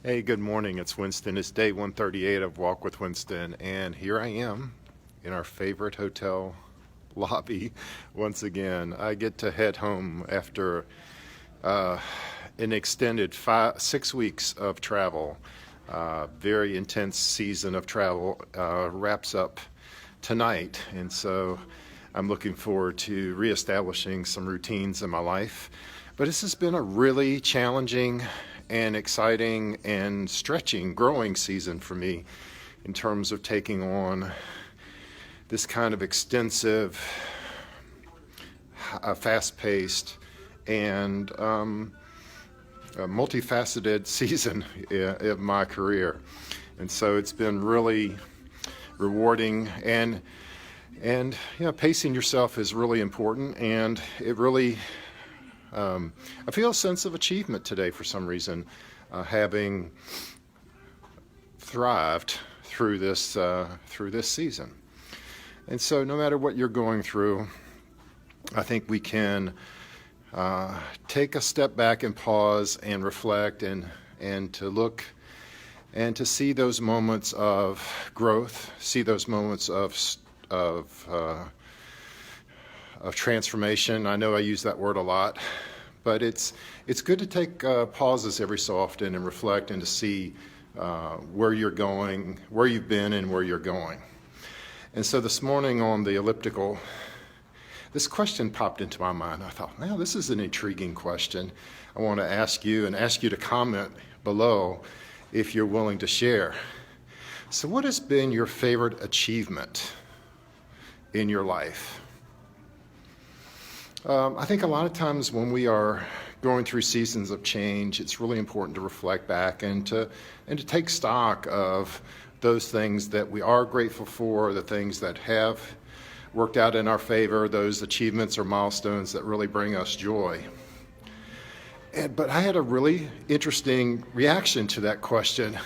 Hey, good morning. It's Winston. It's day 138 of Walk with Winston, and here I am in our favorite hotel lobby once again. I get to head home after an extended 6 weeks of travel. Very intense season of travel wraps up tonight, and so I'm looking forward to reestablishing some routines in my life. But this has been a really challenging and exciting and stretching, growing season for me in terms of taking on this kind of extensive, fast-paced, and multifaceted season of my career. And so it's been really rewarding, and pacing yourself is really important, and it really I feel a sense of achievement today for some reason, having thrived through this season. And so no matter what you're going through, I think we can take a step back and pause and reflect and to look and to see those moments of growth, see those moments of transformation. I know I use that word a lot, but it's good to take pauses every so often and reflect and to see where you're going, where you've been, and where you're going. And so this morning on the elliptical, this question popped into my mind. I thought, well, this is an intriguing question. I want to ask you to comment below if you're willing to share. So what has been your favorite achievement in your life? I think a lot of times when we are going through seasons of change, it's really important to reflect back and to take stock of those things that we are grateful for, the things that have worked out in our favor, those achievements or milestones that really bring us joy. But I had a really interesting reaction to that question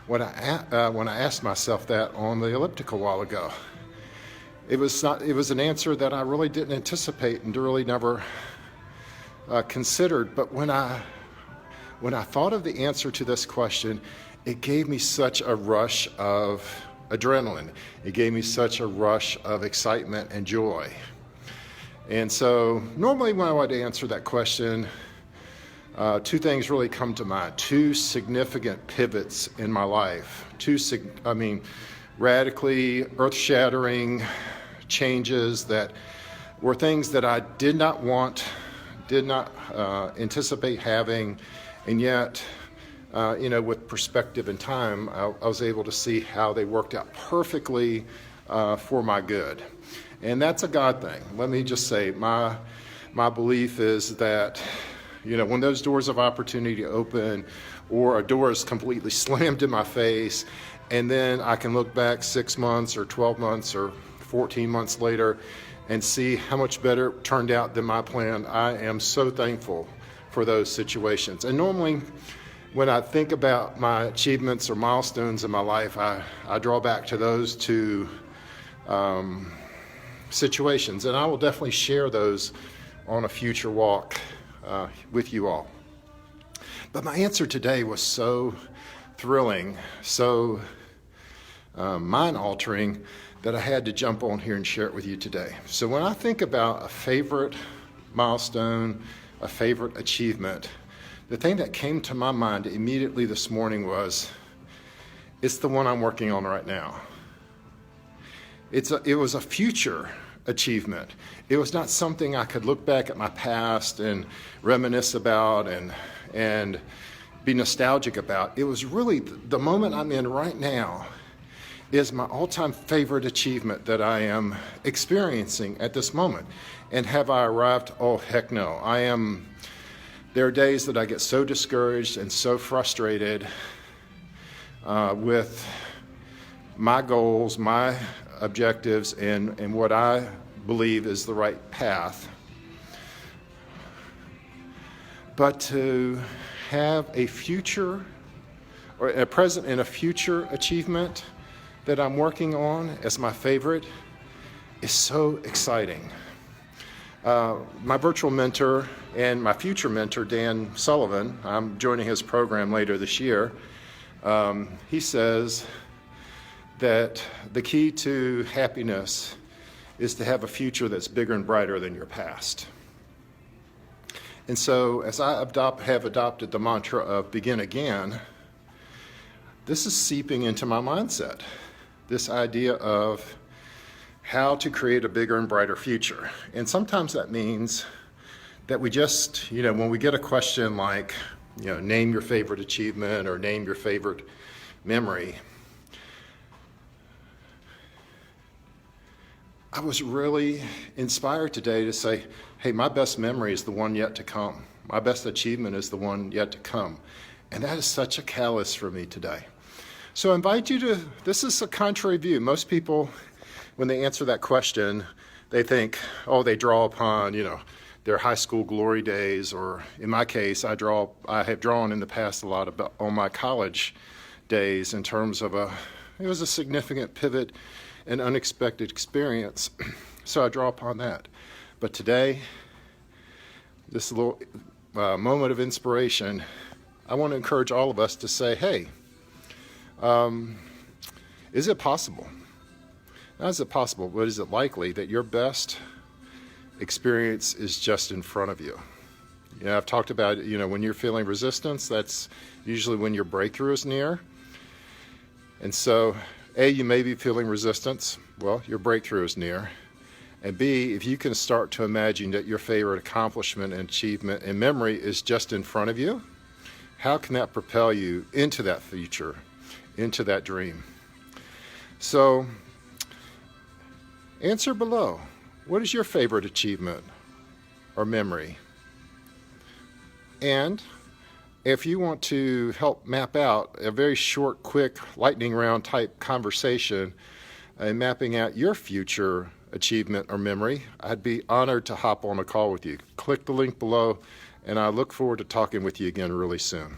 when I asked myself that on the elliptical a while ago. It was an answer that I really didn't anticipate and really never considered. But when I thought of the answer to this question, it gave me such a rush of adrenaline. It gave me such a rush of excitement and joy. And so normally when I would answer that question, two things really come to mind. Two significant pivots in my life. Radically earth-shattering changes that were things that I did not anticipate having, and yet, with perspective and time, I was able to see how they worked out perfectly for my good. And that's a God thing. Let me just say, my belief is that, when those doors of opportunity open, or a door is completely slammed in my face, and then I can look back 6 months or 12 months or 14 months later and see how much better it turned out than my plan. I am so thankful for those situations. And normally, when I think about my achievements or milestones in my life, I draw back to those two situations. And I will definitely share those on a future walk with you all. But my answer today was so thrilling, so mind-altering, that I had to jump on here and share it with you today. So when I think about a favorite milestone, a favorite achievement, the thing that came to my mind immediately this morning was, it's the one I'm working on right now. It was a future achievement. It was not something I could look back at my past and reminisce about and be nostalgic about. It was really the moment I'm in right now is my all-time favorite achievement that I am experiencing at this moment. And have I arrived? Oh, heck no. There are days that I get so discouraged and so frustrated with my goals, my objectives, and what I believe is the right path. But to have a future, or a present and a future achievement that I'm working on as my favorite is so exciting. My virtual mentor and my future mentor, Dan Sullivan, I'm joining his program later this year. He says that the key to happiness is to have a future that's bigger and brighter than your past. And so as I have adopted the mantra of begin again, this is seeping into my mindset, this idea of how to create a bigger and brighter future. And sometimes that means that we just, when we get a question like, name your favorite achievement or name your favorite memory, I was really inspired today to say, hey, my best memory is the one yet to come. My best achievement is the one yet to come. And that is such a catalyst for me today. So I invite you to, this is a contrary view. Most people, when they answer that question, they think, they draw upon, their high school glory days, or in my case, I have drawn in the past a lot about on my college days in terms of it was a significant pivot and unexpected experience. So I draw upon that. But today, this little moment of inspiration, I want to encourage all of us to say, hey, is it possible? Not is it possible, but is it likely that your best experience is just in front of you? I've talked about, when you're feeling resistance, that's usually when your breakthrough is near. And so, A, you may be feeling resistance. Well, your breakthrough is near. And B, if you can start to imagine that your favorite accomplishment and achievement and memory is just in front of you, how can that propel you into that future, into that dream? So, answer below. What is your favorite achievement or memory? And if you want to help map out a very short, quick, lightning round type conversation and mapping out your future achievement or memory, I'd be honored to hop on a call with you. Click the link below, and I look forward to talking with you again really soon.